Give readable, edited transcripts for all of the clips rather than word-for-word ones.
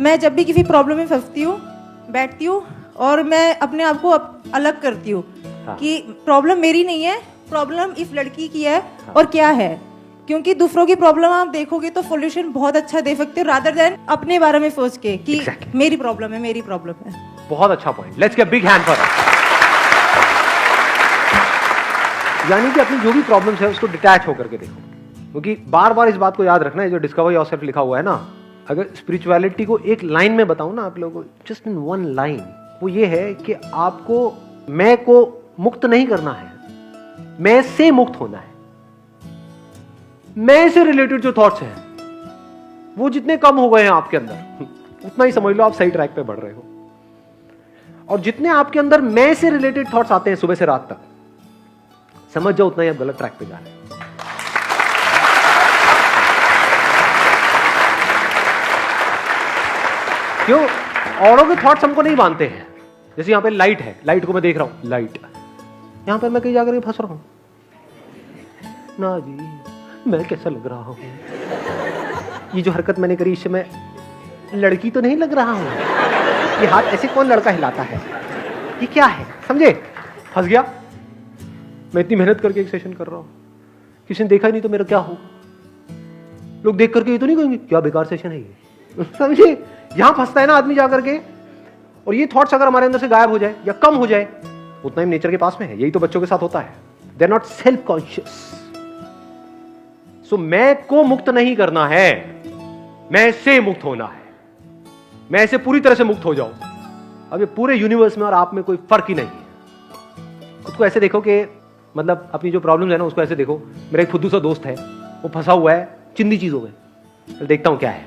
मैं जब भी किसी प्रॉब्लम में फंसती हूँ, बैठती हूँ और मैं अपने आप को अलग करती हूँ कि प्रॉब्लम मेरी नहीं है, प्रॉब्लम इस लड़की की है और क्या है। क्योंकि दूसरों की प्रॉब्लम आप देखोगे तो सॉल्यूशन बहुत अच्छा दे सकते हो रादर देन अपने बारे में सोच के कि मेरी प्रॉब्लम है, मेरी प्रॉब्लम है। बहुत अच्छा point, let's give big hand for that. यानी कि अपनी जो भी प्रॉब्लम्स है उसको डिटैच होकर के देखो, क्योंकि बार बार इस बात को याद रखना है, जो डिस्कवर योरसेल्फ लिखा हुआ है ना, अगर स्पिरिचुअलिटी को एक लाइन में बताऊं ना आप लोगों को, जस्ट इन वन लाइन, वो ये है कि आपको मैं को मुक्त नहीं करना है, मैं से मुक्त होना है। मैं से रिलेटेड जो थॉट्स हैं वो जितने कम हो गए हैं आपके अंदर, उतना ही समझ लो आप सही ट्रैक पे बढ़ रहे हो। और जितने आपके अंदर मैं से रिलेटेड थॉट्स आते हैं सुबह से रात तक, समझ जाओ उतना ही आप गलत ट्रैक पे जा रहे हो। क्यों? औरों के थॉट्स हमको नहीं मानते हैं। जैसे यहां पे लाइट है, लाइट को मैं देख रहा हूं, लाइट, यहां पर मैं कहीं जाकर फंस रहा हूं ना जी, मैं कैसा लग रहा हूं, ये जो हरकत मैंने करी इससे मैं लड़की तो नहीं लग रहा हूं, ये हाथ ऐसे कौन लड़का हिलाता है, ये क्या है, समझे? फंस गया। मैं इतनी मेहनत करके एक सेशन कर रहा हूं, किसी ने देखा ही नहीं तो मेरा क्या हो? लोग देख करके ये तो नहीं कहेंगे क्या बेकार सेशन है ये, समझे? यहां फंसता है ना आदमी जाकर के। और ये थॉट्स अगर हमारे अंदर से गायब हो जाए या कम हो जाए, उतना ही नेचर के पास में है। यही तो बच्चों के साथ होता है, they are not self conscious. So मैं को मुक्त नहीं करना है, मैं से मुक्त होना है। मैं से पूरी तरह से मुक्त हो जाऊं। अब ये पूरे यूनिवर्स में और आप में कोई फर्क ही नहीं है। खुद को ऐसे देखो कि मतलब अपनी जो प्रॉब्लम है ना उसको ऐसे देखो, मेरा एक फुद्दू सा दोस्त है, वो फंसा हुआ है चिंदी चीजों में, तो देखता हूं क्या है,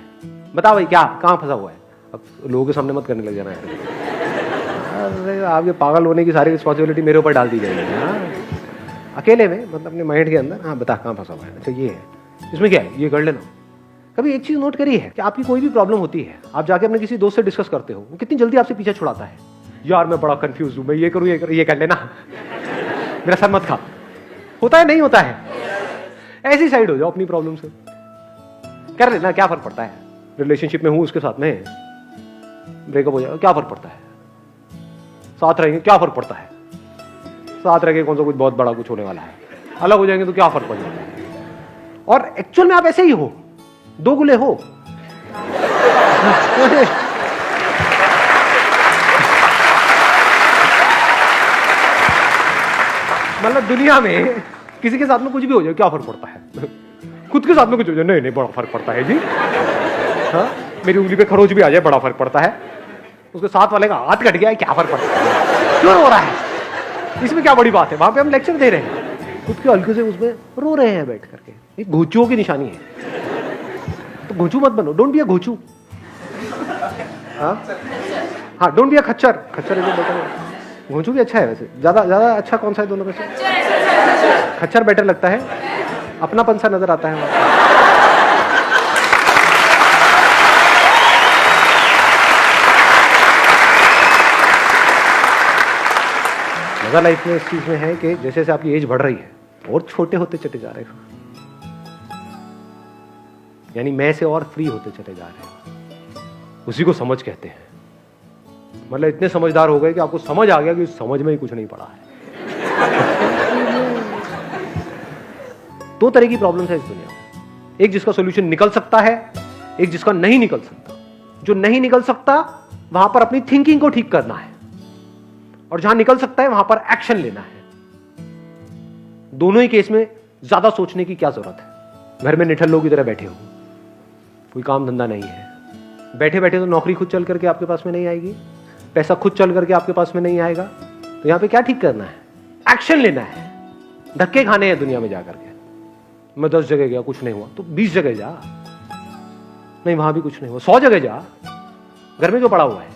बताओ भाई क्या, कहां फंसा हुआ है। अब लोगों के सामने मत करने लग जाना है, अरे आपके पागल होने की सारी रिस्पॉन्सिबिलिटी मेरे ऊपर डाल दी जाएगी। हाँ, अकेले में मतलब अपने माइंड के अंदर, हाँ बता कहां फंसा हुआ है, अच्छा ये है, इसमें क्या है, ये कर लेना। कभी एक चीज नोट करी है कि आपकी कोई भी प्रॉब्लम होती है, आप जाके अपने किसी दोस्त से डिस्कस करते हो, वो कितनी जल्दी आपसे पीछे छुड़ाता है, यार मैं बड़ा कंफ्यूज हूं, मैं ये करूं, ये कर लेना, मेरा सर मत खा। होता है नहीं होता है? ऐसी साइड हो जाओ अपनी प्रॉब्लम से, कर लेना, क्या फर्क पड़ता है। रिलेशनशिप में हूं उसके साथ में, ब्रेकअप हो जाएगा, क्या फर्क पड़ता है, साथ रहेंगे, क्या फर्क पड़ता है, साथ रहेंगे कौन सा कुछ बहुत बड़ा कुछ होने वाला है, अलग हो जाएंगे तो क्या फर्क पड़ जाएगा। और एक्चुअल में आप ऐसे ही हो, दो गुले हो। मतलब दुनिया में किसी के साथ में कुछ भी हो जाए क्या फर्क पड़ता है, खुद के साथ में कुछ हो जाए नहीं बड़ा फर्क पड़ता है जी। हाँ, मेरी उंगली पे खरोच भी आ जाए बड़ा फर्क पड़ता है, उसके साथ वाले का हाथ कट गया है क्या फर्क पड़ता है, क्यों हो रहा है, इसमें क्या बड़ी बात है। वहां पे हम लेक्चर दे रहे हैं, खुद के हल्के से उसमें रो रहे हैं बैठ करके, एक घोचुओं की निशानी है, तो घोचू मत बनो, डोंट बी अ घोचू। हाँ डोंट बी अ खच्चर, खच्चर है जो बेटर है, घोंचू भी अच्छा है वैसे, ज्यादा अच्छा कौन सा है दोनों में से? खच्चर बेटर लगता है, अपनापन सा नजर आता है। मजा लाइफ में इस चीज में है कि जैसे जैसे आपकी एज बढ़ रही है और छोटे होते चले जा रहे हो, यानी मैं से और फ्री होते चले जा रहे हो, उसी को समझ कहते हैं। मतलब इतने समझदार हो गए कि आपको समझ आ गया कि समझ में ही कुछ नहीं पड़ा है। दो तरह की प्रॉब्लम्स है इस दुनिया में, एक जिसका सॉल्यूशन निकल सकता है, एक जिसका नहीं निकल सकता। जो नहीं निकल सकता वहां पर अपनी थिंकिंग को ठीक करना है, और जहां निकल सकता है वहां पर एक्शन लेना है। दोनों ही केस में ज्यादा सोचने की क्या जरूरत है। घर में निठल्ल लोग की तरह बैठे हो, कोई काम धंधा नहीं है, बैठे बैठे तो नौकरी खुद चल करके आपके पास में नहीं आएगी, पैसा खुद चल करके आपके पास में नहीं आएगा, तो यहां पे क्या ठीक करना है, एक्शन लेना है। धक्के खाने हैं दुनिया में जाकर के, मैं 10 जगह गया कुछ नहीं हुआ तो 20 जगह जा, नहीं वहां भी कुछ नहीं हुआ 100 जगह जा, घर में जो पड़ा हुआ है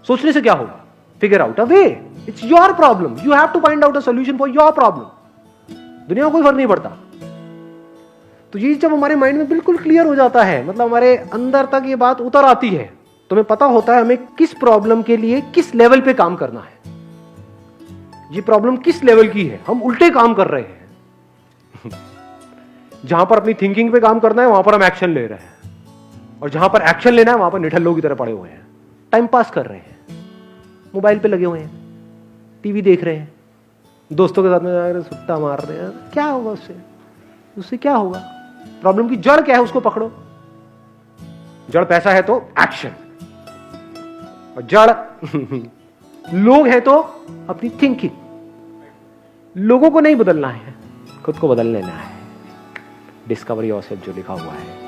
सोचने से क्या होगा, figure out a way, it's your problem, you have to find out a solution for your problem. दुनिया को कोई फर्क नहीं पड़ता। तो ये जब हमारे माइंड में बिल्कुल क्लियर हो जाता है, मतलब हमारे अंदर तक ये बात उतर आती है, तो हमें पता होता है हमें किस प्रॉब्लम के लिए किस लेवल पे काम करना है, ये प्रॉब्लम किस लेवल की है। हम उल्टे काम कर रहे हैं, जहां पर अपनी थिंकिंग पे काम करना है वहां पर हम एक्शन ले रहे हैं। और जहां पर एक्शन लेना है वहां पर निठल्लों की तरह पड़े हुए हैं, टाइम पास कर रहे हैं, मोबाइल पे लगे हुए हैं, टीवी देख रहे हैं, दोस्तों के साथ में सुट्टा मार रहे हैं। क्या होगा उससे क्या होगा? प्रॉब्लम की जड़ क्या है उसको पकड़ो। जड़ पैसा है तो एक्शन, और जड़ लोग हैं तो अपनी थिंकिंग। लोगों को नहीं बदलना है, खुद को बदल लेना है। डिस्कवर योरसेल्फ जो लिखा हुआ है